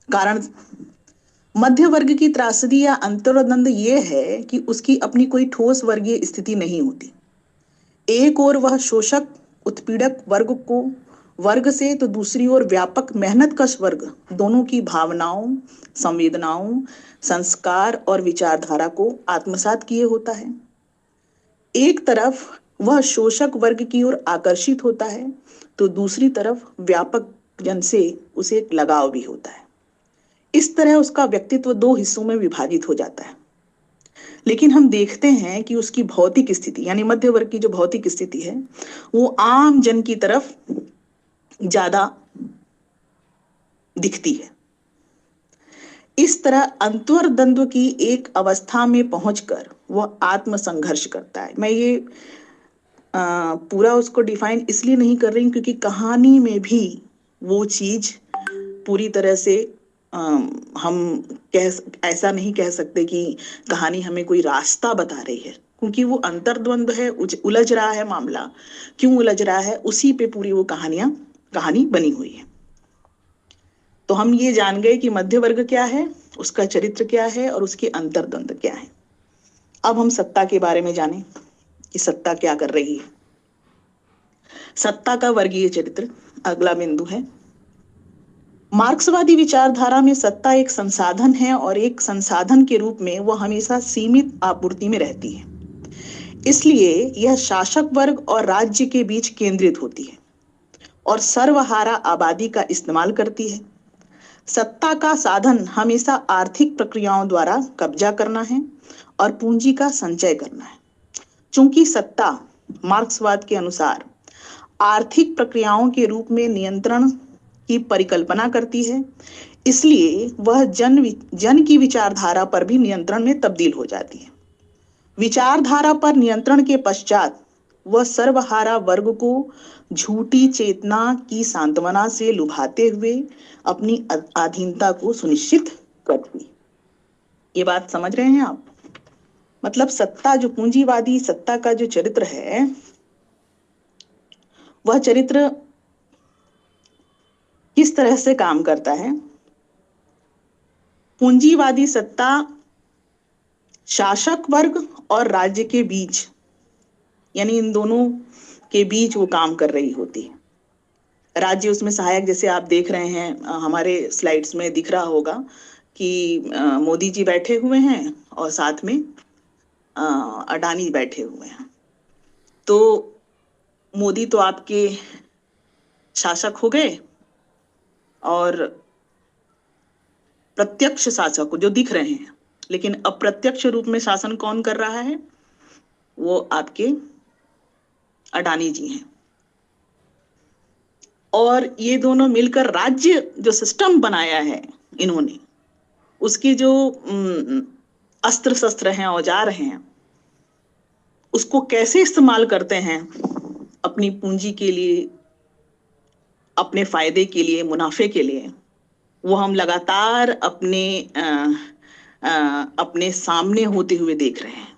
कारण मध्य वर्ग की त्रासदी या अंतर्द्वंद ये है कि उसकी अपनी कोई ठोस वर्गीय स्थिति नहीं होती। एक ओर वह शोषक उत्पीड़क वर्ग से, तो दूसरी ओर व्यापक मेहनतकश वर्ग दोनों की भावनाओं, संवेदनाओं, संस्कार और विचारधारा को आत्मसात किए होता है। एक तरफ वह शोषक वर्ग की ओर आकर्षित होता है, तो दूसरी तरफ व्यापक जन से उसे एक लगाव भी होता है। इस तरह उसका व्यक्तित्व दो हिस्सों में विभाजित हो जाता है। लेकिन हम देखते हैं कि उसकी भौतिक स्थिति, यानी मध्य वर्ग की जो भौतिक स्थिति है, वो आम जन की तरफ ज्यादा दिखती है। इस तरह अंतर्द्वंद की एक अवस्था में पहुंचकर वह आत्मसंघर्ष करता है। मैं ये पूरा उसको डिफाइन इसलिए नहीं कर रही क्योंकि कहानी में भी वो चीज पूरी तरह से हम ऐसा नहीं कह सकते कि कहानी हमें कोई रास्ता बता रही है, क्योंकि वो अंतर्द्वंद है, उलझ रहा है मामला। क्यों उलझ रहा है, उसी पे पूरी वो कहानी बनी हुई है। तो हम ये जान गए कि मध्य वर्ग क्या है, उसका चरित्र क्या है और उसकी अंतर्द्वंद क्या है। अब हम सत्ता के बारे में जानें कि सत्ता क्या कर रही है। सत्ता का वर्गीय चरित्र अगला बिंदु है। मार्क्सवादी विचारधारा में सत्ता एक संसाधन है और एक संसाधन के रूप में वह हमेशा सीमित आपूर्ति में रहती है। इसलिए यह शासक वर्ग और राज्य के बीच केंद्रित होती है और सर्वहारा आबादी का इस्तेमाल करती है। सत्ता का साधन हमेशा आर्थिक प्रक्रियाओं द्वारा कब्जा करना है और पूंजी का संचय करना है। चूंकि सत्ता मार्क्सवाद के अनुसार आर्थिक प्रक्रियाओं के रूप में नियंत्रण की परिकल्पना करती है, इसलिए वह जन की विचारधारा पर भी नियंत्रण में तब्दील हो जाती है। विचारधारा पर नियंत्रण के पश्चात वह सर्वहारा वर्ग को झूठी चेतना की सांत्वना से लुभाते हुए अपनी अधीनता को सुनिश्चित करती। ये बात समझ रहे हैं आप? मतलब सत्ता, जो पूंजीवादी सत्ता का जो चरित्र है, वह चरित्र किस तरह से काम करता है। पूंजीवादी सत्ता शासक वर्ग और राज्य के बीच, यानी इन दोनों के बीच वो काम कर रही होती है। राज्य उसमें सहायक, जैसे आप देख रहे हैं हमारे स्लाइड्स में दिख रहा होगा कि मोदी जी बैठे हुए हैं और साथ में अडानी बैठे हुए हैं। तो मोदी तो आपके शासक हो गए और प्रत्यक्ष शासक जो दिख रहे हैं, लेकिन अप्रत्यक्ष रूप में शासन कौन कर रहा है? वो आपके अडानी जी हैं। और ये दोनों मिलकर राज्य जो सिस्टम बनाया है इन्होंने, उसके जो अस्त्र शस्त्र हैं, औजार हैं, उसको कैसे इस्तेमाल करते हैं अपनी पूंजी के लिए, अपने फायदे के लिए, मुनाफे के लिए, वो हम लगातार अपने सामने होते हुए देख रहे हैं।